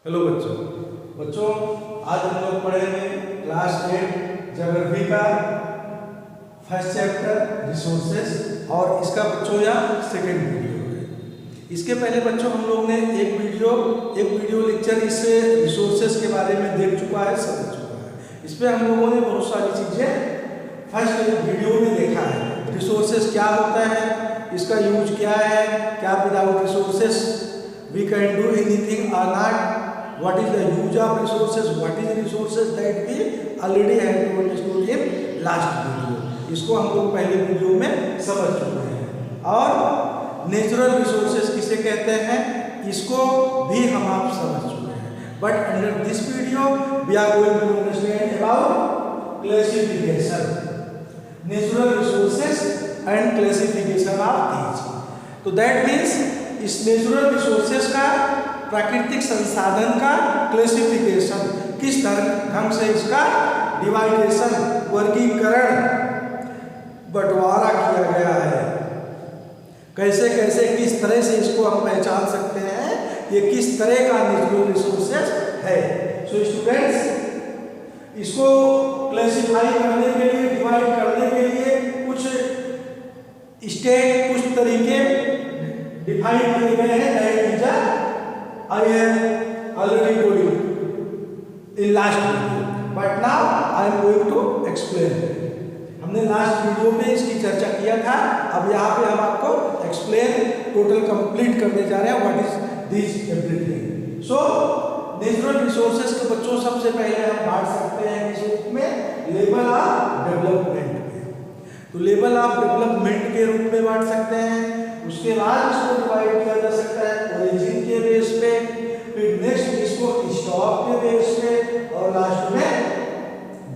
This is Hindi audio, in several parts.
हेलो बच्चों आज हम लोग पढ़ेंगे क्लास 8 ज्योग्राफी का फर्स्ट चैप्टर रिसोर्सेज और इसका बच्चों यह सेकेंड वीडियो है। इसके पहले बच्चों हम लोग ने एक वीडियो लेक्चर इस रिसोर्सेज के बारे में देख चुका है, समझ चुका है। इस पर हम लोगों ने बहुत सारी चीज़ें फर्स्ट वीडियो में देखा है। रिसोर्सेज क्या होता है, इसका यूज क्या है, क्या without resources we can do anything और not, what is the use of resources, what is resources that we already have to understood in last video। इसको हम लोग पहले वीडियो में समझ चुके हैं। और नेचुरल रिसोर्सेज किसे कहते हैं इसको भी हम आप समझ चुके हैं। But under this video we are going to understand about classification natural resources and classification of these. तो दैट मीन्स इस नेचुरल रिसोर्सेज का प्राकृतिक संसाधन का क्लासिफिकेशन, किस ढंग से इसका डिवाइडेशन वर्गीकरण बंटवारा किया गया है, कैसे कैसे किस तरह से इसको हम पहचान सकते हैं ये किस तरह का नेचुरल रिसोर्सेज है। सो स्टूडेंट्स इसको क्लासिफाई करने के लिए, डिवाइड करने के लिए कुछ स्टेप, कुछ तरीके डिफाइन किए गए हैं। I have already told you in last video, but now I am going to explain। हमने लास्ट वीडियो में इसकी चर्चा किया था, अब यहाँ पे हम आपको एक्सप्लेन टोटल कंप्लीट करने जा रहे हैं what is this everything. So natural resources के बच्चों सबसे पहले हम बांट सकते हैं किस रूप में, लेवल ऑफ डेवलपमेंट में। तो लेवल ऑफ डेवलपमेंट के रूप में बांट सकते हैं। उसके बाद इसको डिवाइड किया जा सकता है ओरिजिन के बेस पे, फिर नेक्स्ट इसको स्टॉक के बेस पे और लास्ट में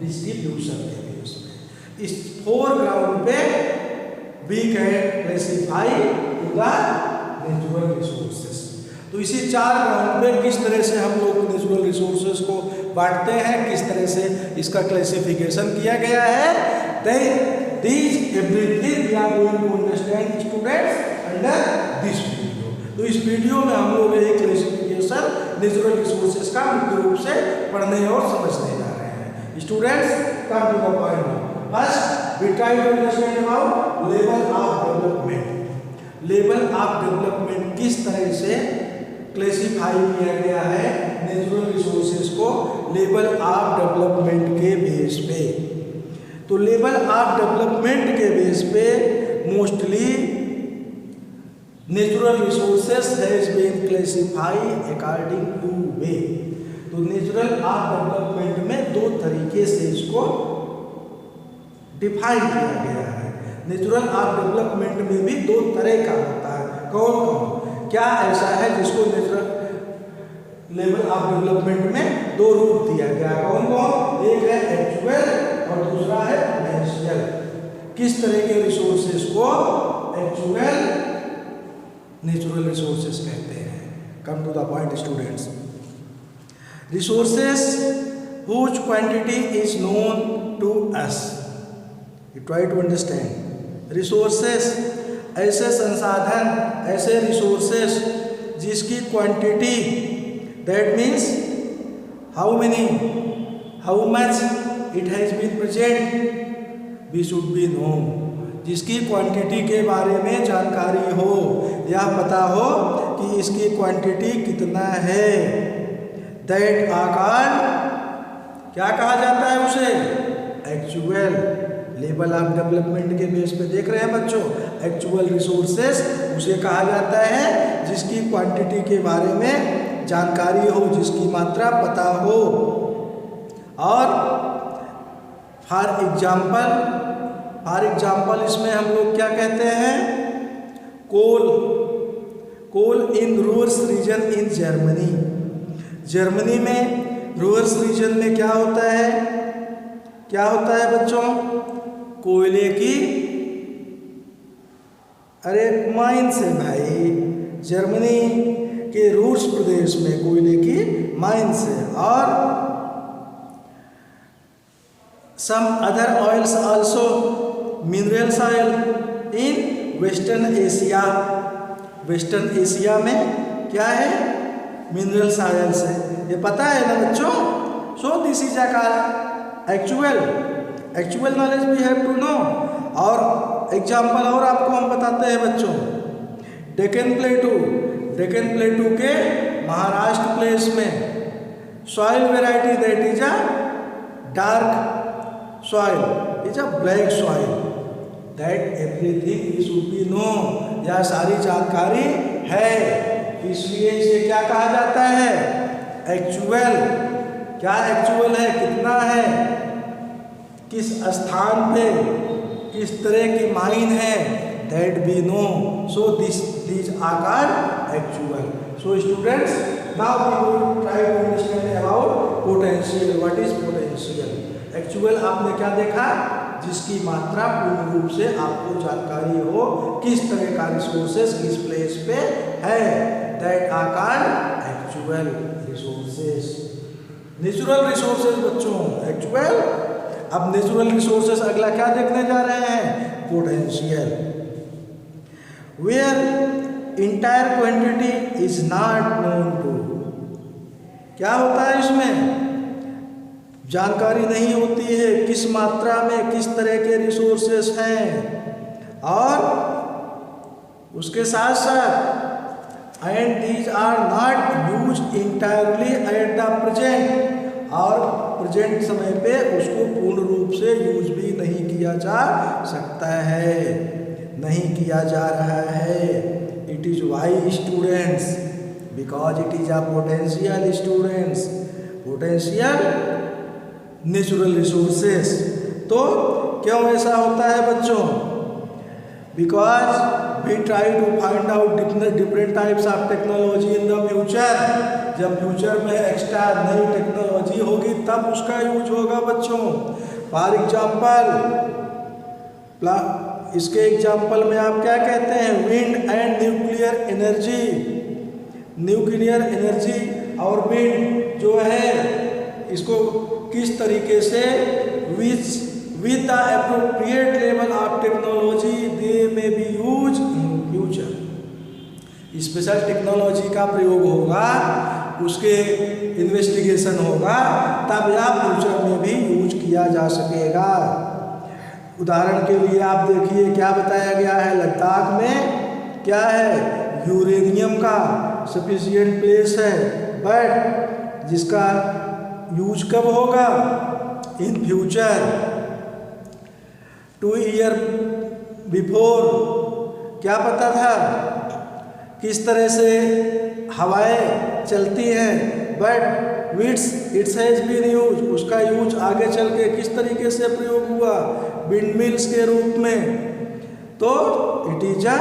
डिस्ट्रीब्यूशन के बेस पे। इस 4 ग्राउंड पे we can classify to the natural resources. तो इसी 4 ग्राउंड पे किस तरह से हम लोग नेचुरल रिसोर्सेज को बांटते हैं, किस तरह से इसका क्लासिफिकेशन किया गया है, these everything we are going to understand students under this video। तो इस वीडियो में हम लोग ये क्लासिफिकेशन नेचुरल रिसोर्सेज का मुख्य रूप से पढ़ने और समझने जा रहे हैं। Students come to the point. First we try to understand about level of development. Level of development किस तरह से क्लासिफाई किया गया है नेचुरल रिसोर्सेज को लेवल ऑफ डेवलपमेंट के बेस पे। तो लेवल ऑफ डेवलपमेंट के बेस पे mostly natural resources has been classified according to way. तो नेचुरल ऑफ डेवलपमेंट में 2 तरीके से इसको डिफाइन किया गया है। नेचुरल ऑफ डेवलपमेंट में भी 2 तरह का होता है। कौन कौन क्या ऐसा है जिसको नेचुरल लेवल ऑफ डेवलपमेंट में 2 रूप दिया गया, कौन कौन? एक है एक्चुअल और दूसरा है पोटेंशियल। किस तरह के रिसोर्सेज को एक्चुअल नेचुरल रिसोर्सेज कहते हैं। Come to the point students. Resources whose quantity is known to us. You try to understand. Resources ऐसे संसाधन, ऐसे रिसोर्सेज जिसकी quantity, that means how many, how much it has been present we should be known. जिसकी क्वांटिटी के बारे में जानकारी हो या पता हो कि इसकी क्वांटिटी कितना है, दैट आकार क्या कहा जाता है उसे, एक्चुअल। लेवल ऑफ डेवलपमेंट के बेस पे देख रहे हैं बच्चों, एक्चुअल रिसोर्सेज उसे कहा जाता है जिसकी क्वांटिटी के बारे में जानकारी हो, जिसकी मात्रा पता हो। और फॉर एग्जाम्पल इसमें हम लोग क्या कहते हैं, कोल इन रूअर्स रीजन इन जर्मनी। जर्मनी में रूअर्स रीजन में क्या होता है, क्या होता है बच्चों, कोयले की, अरे माइंस है भाई, जर्मनी के रूर्स प्रदेश में कोयले की माइंस है। और some other oils also minerals oil in western Asia. Western Asia में क्या है, मिनरल सॉइल से, ये पता है ना बच्चों। So this is actual knowledge we have to know. और एग्जाम्पल और आपको हम बताते हैं बच्चों। डेक्कन प्लेटू के महाराष्ट्र प्लेस में soil variety that is a dark soil, is a black soil, that everything should be know. यह सारी जानकारी है, इसलिए इसे क्या कहा जाता है, एक्चुअल। क्या एक्चुअल है, कितना है, किस स्थान पे किस तरह की माइन है, that we know. So these are called actual. So students, now we will try to understand about potential. What is potential? Actual आपने क्या देखा, जिसकी मात्रा पूर्ण रूप से आपको जानकारी हो, किस तरह का रिसोर्सेस किस प्लेस पे है, that are called actual resources. Natural resources बच्चों एक्चुअल। अब नेचुरल रिसोर्सेस अगला क्या देखने जा रहे हैं, potential, where entire quantity is not known to. क्या होता है इसमें, जानकारी नहीं होती है किस मात्रा में किस तरह के रिसोर्सेस हैं, और उसके साथ साथ and these are not used entirely at the present, और प्रेजेंट समय पे उसको पूर्ण रूप से यूज भी नहीं किया जा सकता है, नहीं किया जा रहा है। It is why students, because it is a potential students, potential natural resources. तो क्यों ऐसा होता है बच्चों, because we try to find out different types of technology in the future. जब फ्यूचर में एक्स्ट्रा नई टेक्नोलॉजी होगी तब उसका यूज होगा बच्चों। फॉर एग्जाम्पल, इसके एग्जाम्पल में आप क्या कहते हैं, wind and nuclear energy. Nuclear energy और विंड जो है, इसको किस तरीके से with the appropriate level of technology they may be used in future। Special technology का प्रयोग होगा, उसके इन्वेस्टिगेशन होगा, तब यह फ्यूचर में भी यूज किया जा सकेगा। उदाहरण के लिए आप देखिए क्या बताया गया है, लद्दाख में क्या है, यूरेनियम का सफिशिएंट प्लेस है, बट जिसका यूज कब होगा, इन फ्यूचर। 2 ईयर बिफोर क्या पता था किस तरह से हवाएं चलती हैं, but it's has been use, उसका यूज आगे चल के किस तरीके से प्रयोग हुआ, विंड मिल्स के रूप में। तो it is a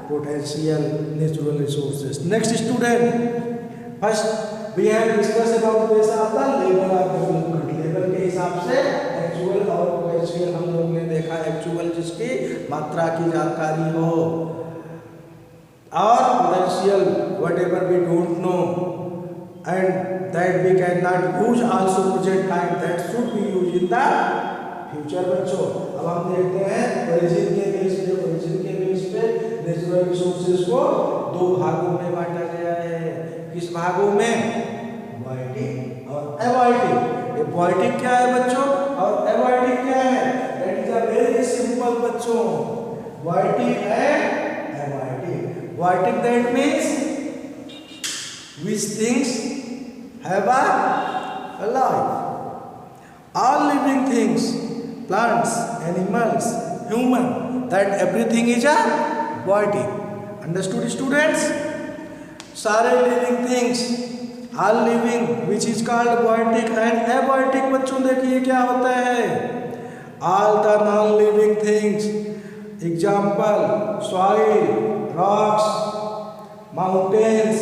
potential natural resources. Next student, first we have discuss about this of the level of development. Level के हिसाब से एक्चुअल और पोटेंशियल हम लोग ने देखा। एक्चुअल जिसकी मात्रा की जानकारी हो, और potential whatever we don't know and that we can not use also present time, that should be use in the future. बच्चों अब हम देखते हैं ओरिजिन के बेस पे। ओरिजिन के बेस पे नेचुरल रिसोर्सेज को 2 भागों में बांटा गया है। किस भागों में, पोएटिक और एवॉइडिक। ये पोएटिक क्या है बच्चों और एवॉइडिक क्या है, that is a very simple बच्चों, biotic and abiotic. Biotic that means which things have a life, all living things, plants, animals, human, that everything is a body। Understood students? सारे living things, all living, which is called biotic and abiotic। बच्चों देखिए क्या होता है, all the non-living things, example soil, rocks, mountains,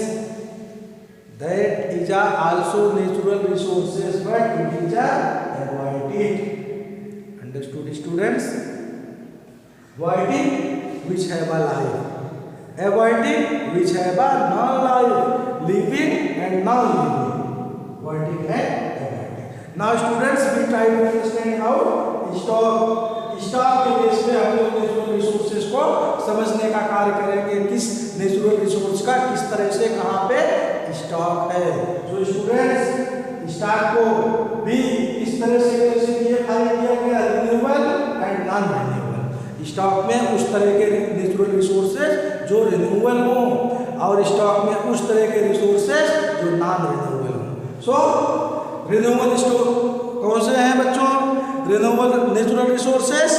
that is also natural resources, but it is abiotic। Understood students? Biotic which have a life, abiotic which have a non-life, living and non-living, biotic and abiotic। Now students, we try to understand how stock stock के बेस पे हम लोग नेचुरल रिसोर्सेज को समझने का कार्य करेंगे, किस नेचुरल रिसोर्स का किस तरह से कहाँ पे स्टॉक है। तो स्टूडेंट्स स्टॉक को भी इस तरह से क्लासिफाई किया गया, renewable and non renewable. Stock में उस तरह के नेचुरल रिसोर्सेज जो रिन्यूएबल हो और स्टॉक में उस तरह के रिसोर्सेज जो नॉन रिन्यूएबल हो। सो रिन्यूएबल स्टॉक कौन से हैं बच्चों? रिन्यूएबल नेचुरल रिसोर्सेज,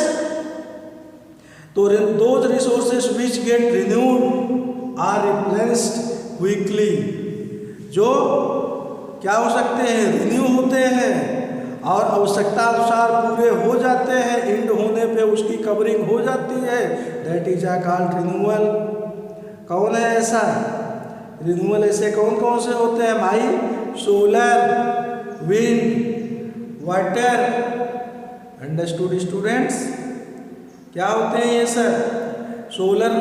तो those resources which get renewed or replaced quickly, जो क्या हो सकते हैं? रिन्यू होते हैं और आवश्यकता अनुसार पूरे हो जाते हैं, एंड होने पे उसकी कवरिंग हो जाती है, that is a called renewal. कौन है ऐसा? रिन्यूअल ऐसे कौन कौन से होते हैं भाई? Solar, wind, water. Understood students? क्या होते हैं ये सर? सोलर,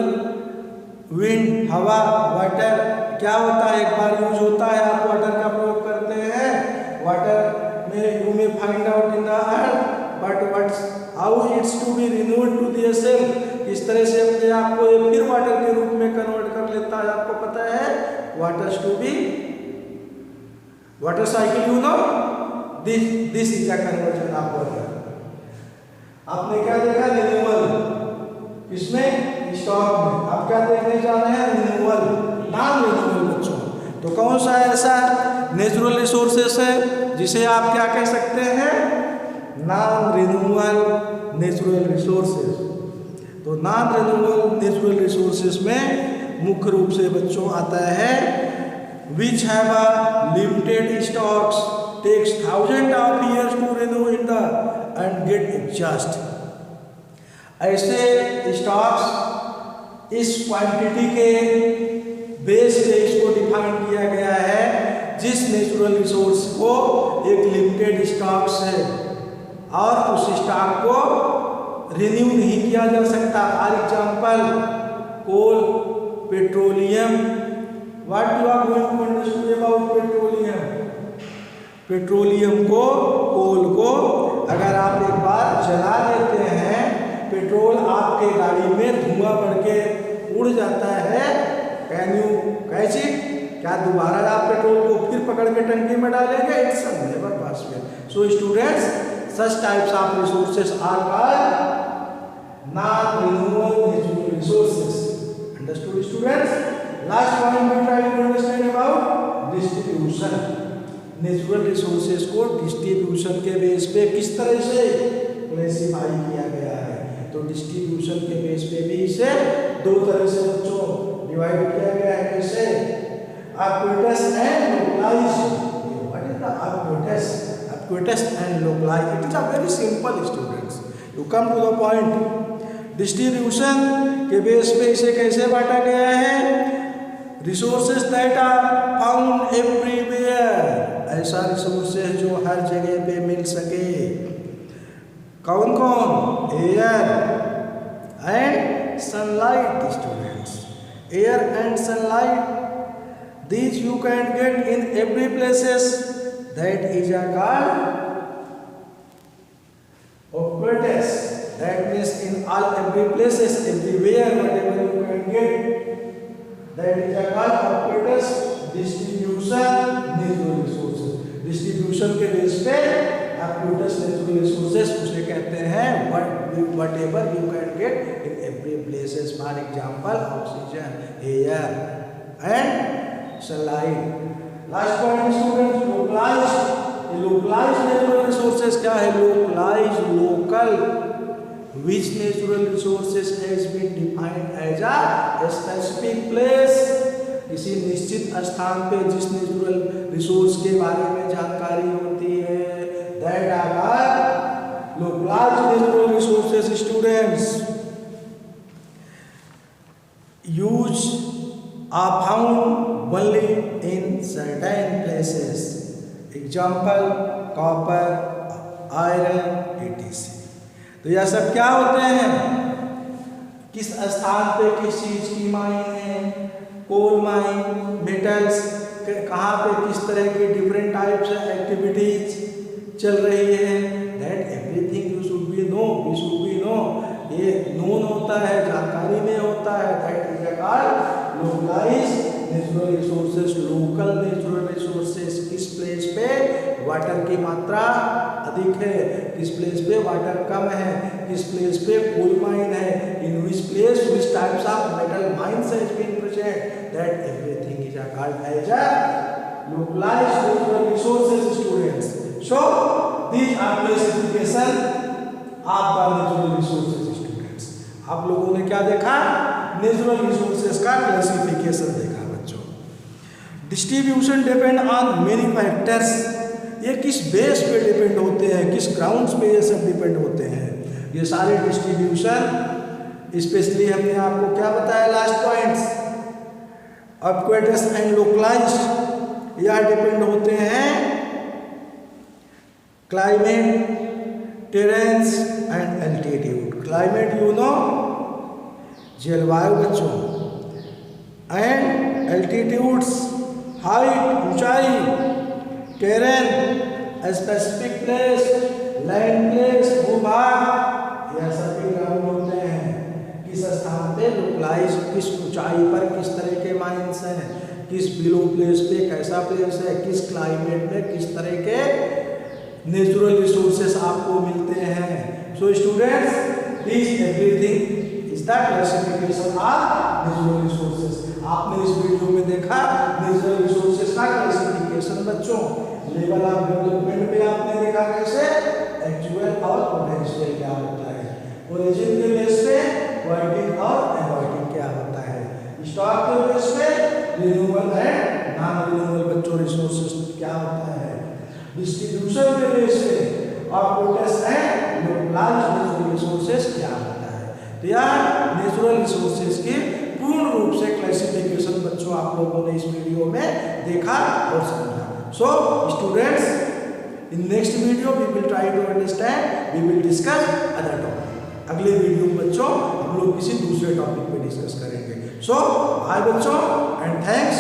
विंड, हवा, वाटर। क्या होता है? एक बार यूज होता है, आप वाटर का प्रयोग करते हैं, वाटर में you may find out in the earth but what's how it's to be renewed to the self, किस तरह से अपने आप को ये फिर वाटर के रूप में कन्वर्ट कर लेता है, आपको पता है? Water to be water cycle, you know this is a conversion of water. आपने क्या देखा? रिन्यूअल किसमें? स्टॉक में। आप क्या देखने जा रहे हैं? रिन्यूअल, नॉन रिन्यूएबल बच्चों। तो कौन सा ऐसा नेचुरल रिसोर्सेस है जिसे आप क्या कह सकते हैं? Non renewable natural resources. तो नॉन रिन्यूएबल नेचुरल रिसोर्सेस में मुख्य रूप से बच्चों आता है which have a limited stocks, takes thousands of years to renew in the and get exhaust। ऐसे स्टॉक्स इस क्वांटिटी के बेस से इसको डिफाइन किया गया है जिस नेचुरल रिसोर्स को एक लिमिटेड स्टॉक्स है और उस स्टॉक को रिन्यू नहीं किया जा सकता। For example coal, petroleum. What you are going to understand about petroleum? Petroleum को, कोल को अगर आप एक बार जला देते हैं, पेट्रोल आपके गाड़ी में धुआं बढ़ के उड़ जाता है, कैन यू कैच इट? क्या दोबारा आप पेट्रोल को फिर पकड़ के टंकी में डालेंगे? It's never possible. So students, such types of resources are called non-renewable natural resources. Understood students? Last point we try to understand about distribution. Natural resources को डिस्ट्रीब्यूशन के बेस पे किस तरह से क्लासिफाई किया गया है? तो डिस्ट्रीब्यूशन के बेस पे भी इसे दो तरह से बच्चों डिवाइड किया गया है। कैसे? Ubiquitous and localized. What is the ubiquitous? Acquitus and localized. It is a very simple students. You come to the point. Distribution के बेस पे इसे कैसे बांटा गया है? Resources that are found everywhere, ऐसा रिसोर्सेज जो हर जगह पे मिल सके। कौन कौन? Air and sunlight students. Air and sunlight, these you can get in every places, that is a called aquatus. That means in all every places, everywhere, whatever you can get, that is a called aquatus। distribution natural resources, distribution के बेस पे aquatus natural resources उसे कहते हैं whatever you can get in every places, for example oxygen, air and sunlight। Last point students, localized. Localized natural resources क्या है? Localized, local, which natural resources has been defined as a specific place। किसी निश्चित स्थान पे जिस नेचुरल रिसोर्स के बारे में जानकारी होती है, that are localized natural resources students। use are found only in certain places, example copper, iron etc। तो यह सब क्या होते हैं? किस स्थान पे किस चीज की माइन है? कोल माइन, मेटल्स, कहाँ पे किस तरह की डिफरेंट टाइप्स एक्टिविटीज चल रही है, that everything you should be know, we should be know होता है, जानकारी में होता है, that is called localized natural resources. Local natural resources, किस प्लेस पे वाटर की मात्रा अधिक है, किस प्लेस पे वाटर कम है, किस प्लेस पे कोल माइन है, in which place which types of metal mines has been present, that everything is called as a localized natural resources students. So these are classification of the natural resources students. आप लोगों ने क्या देखा, नेचुरल रिसोर्सेज का क्लासिफिकेशन देखा बच्चों। Distribution depend on many factors, ये किस बेस पे डिपेंड होते हैं, किस ग्राउंड्स पे ये सब डिपेंड होते हैं, ये सारे डिस्ट्रीब्यूशन। स्पेशली हमने आपको क्या बताया last points, ubiquitous and localized, यह डिपेंड होते हैं climate, terrains and altitude. Climate you know जलवायु बच्चों, एंड एल्टीट्यूड्स हाइट ऊंचाई, terrain specific place, land place भूभाग, यह सभी ग्राउंड होते हैं। किस स्थान पे लोकलाइज, किस ऊंचाई पर किस तरह के माइंस हैं, किस बिलो प्लेस पे कैसा प्लेस है, किस क्लाइमेट में किस तरह के नेचुरल रिसोर्सेस आपको मिलते हैं। So students, this everything is the classification of natural resources. आपने इस वीडियो में देखा नेचुरल रिसोर्सेस का क्लासिफिकेशन बच्चों। लेवल ऑफ डेवलपमेंट में आपने देखा कैसे एक्चुअल और पोटेंशियल क्या होता है, ओरिजिन के बेस पे वाइडिंग और एवॉइडिंग क्या होता है, स्टॉक के बेस पे रिन्यूएबल एंड नॉन रिन्यूएबल बच्चों रिसोर्सेज क्या होता है, डिस्ट्रीब्यूशन के बेस पे और potential and localized natural resources क्या होता है। तो यार नेचुरल रिसोर्सेज की पूर्ण रूप से क्लासिफिकेशन बच्चों आप लोगों ने इस वीडियो में देखा और समझा। So students, in next video we will try to understand, we will discuss other topic. अगले वीडियो में बच्चों हम लोग किसी दूसरे टॉपिक पे डिस्कस करेंगे। सो बाय बच्चों एंड थैंक्स।